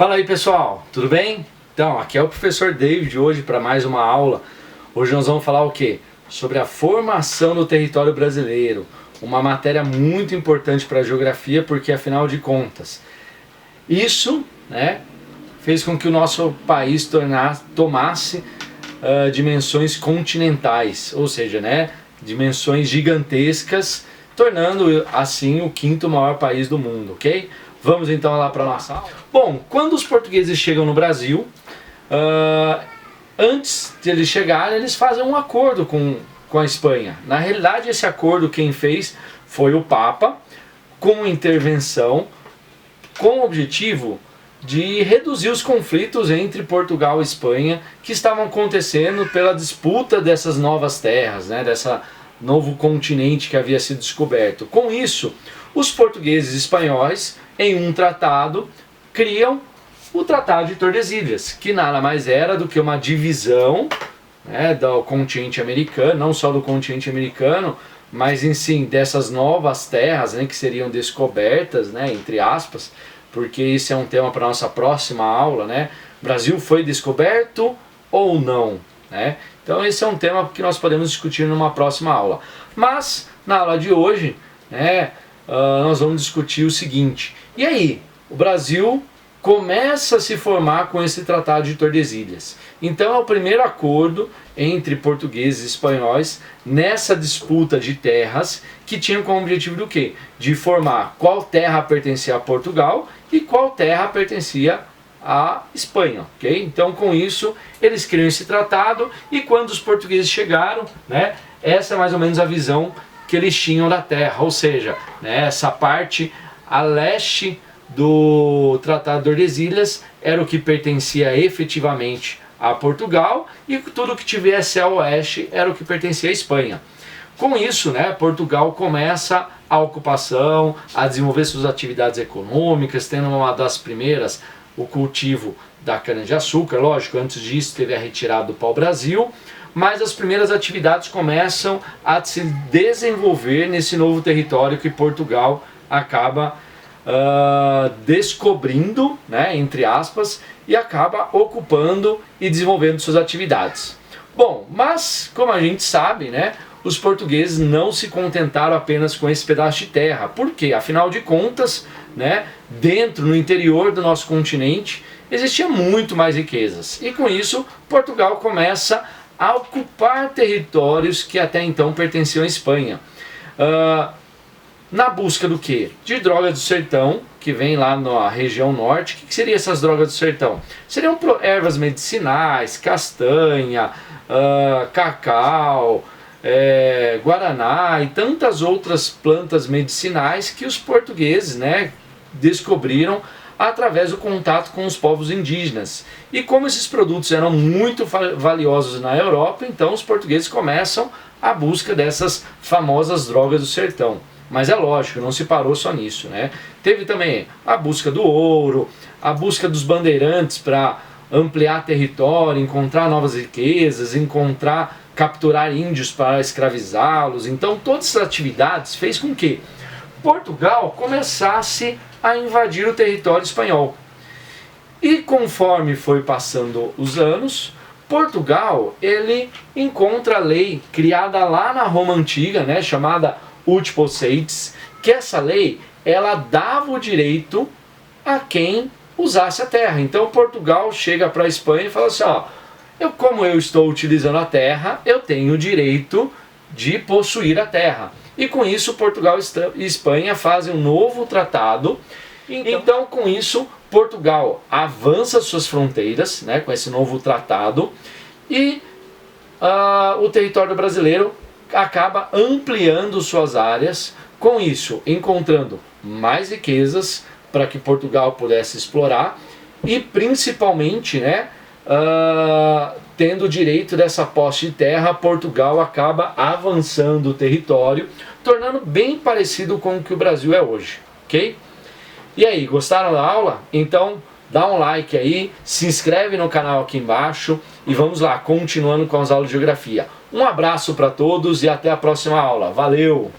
Fala aí pessoal, tudo bem? Então, aqui é o professor David hoje para mais uma aula. Hoje nós vamos falar o quê? Sobre a formação do território brasileiro. Uma matéria muito importante para a geografia porque, afinal de contas, isso fez com que o nosso país tomasse dimensões continentais, ou seja, dimensões gigantescas, tornando assim o quinto maior país do mundo, ok? Vamos então lá para a nossa aula. Bom, quando os portugueses chegam no Brasil, antes de eles chegarem, eles fazem um acordo com a Espanha. Na realidade, esse acordo quem fez foi o Papa, com intervenção, com o objetivo de reduzir os conflitos entre Portugal e Espanha que estavam acontecendo pela disputa dessas novas terras, desse novo continente que havia sido descoberto. Com isso, os portugueses e espanhóis, em um tratado, criam o Tratado de Tordesilhas, que nada mais era do que uma divisão do continente americano, não só do continente americano, mas em si dessas novas terras que seriam descobertas, entre aspas, porque isso é um tema para a nossa próxima aula, O Brasil foi descoberto ou não? Então esse é um tema que nós podemos discutir numa próxima aula. Mas na aula de hoje, nós vamos discutir o seguinte: e aí, o Brasil começa a se formar com esse Tratado de Tordesilhas. Então é o primeiro acordo entre portugueses e espanhóis nessa disputa de terras que tinha como objetivo do quê? De formar qual terra pertencia a Portugal e qual terra pertencia à Espanha, ok? Então com isso eles criam esse tratado e quando os portugueses chegaram, essa é mais ou menos a visão que eles tinham da terra, ou seja, essa parte a leste do Tratado de Tordesilhas era o que pertencia efetivamente a Portugal e tudo que tivesse a oeste era o que pertencia à Espanha. Com isso, Portugal começa a ocupação, a desenvolver suas atividades econômicas, tendo uma das primeiras o cultivo da cana-de-açúcar. Lógico, antes disso teve a retirada do pau-brasil, mas as primeiras atividades começam a se desenvolver nesse novo território que Portugal acaba descobrindo, entre aspas, e acaba ocupando e desenvolvendo suas atividades. Bom, mas como a gente sabe, os portugueses não se contentaram apenas com esse pedaço de terra. Por quê? Afinal de contas, dentro, no interior do nosso continente, existia muito mais riquezas. E com isso, Portugal começa a ocupar territórios que até então pertenciam à Espanha. Na busca do quê? De drogas do sertão, que vem lá na região norte. O que seriam essas drogas do sertão? Seriam ervas medicinais, castanha, cacau, guaraná e tantas outras plantas medicinais que os portugueses descobriram através do contato com os povos indígenas. E como esses produtos eram muito valiosos na Europa, então os portugueses começam a busca dessas famosas drogas do sertão. Mas é lógico, não se parou só nisso, Teve também a busca do ouro, a busca dos bandeirantes para ampliar território, encontrar novas riquezas, capturar índios para escravizá-los. Então todas essas atividades fez com que Portugal começasse a invadir o território espanhol. E conforme foi passando os anos, Portugal ele encontra a lei criada lá na Roma Antiga, chamada Ut Possidetis, que essa lei ela dava o direito a quem usasse a terra. Então Portugal chega para a Espanha e fala assim: como eu estou utilizando a terra, eu tenho o direito de possuir a terra. E com isso Portugal e Espanha fazem um novo tratado. Então com isso Portugal avança suas fronteiras, com esse novo tratado, e o território brasileiro acaba ampliando suas áreas, com isso encontrando mais riquezas para que Portugal pudesse explorar e principalmente tendo o direito dessa posse de terra, Portugal acaba avançando o território, tornando bem parecido com o que o Brasil é hoje, ok? E aí, gostaram da aula? Então dá um like aí, se inscreve no canal aqui embaixo e vamos lá, continuando com as aulas de geografia. Um abraço para todos e até a próxima aula. Valeu!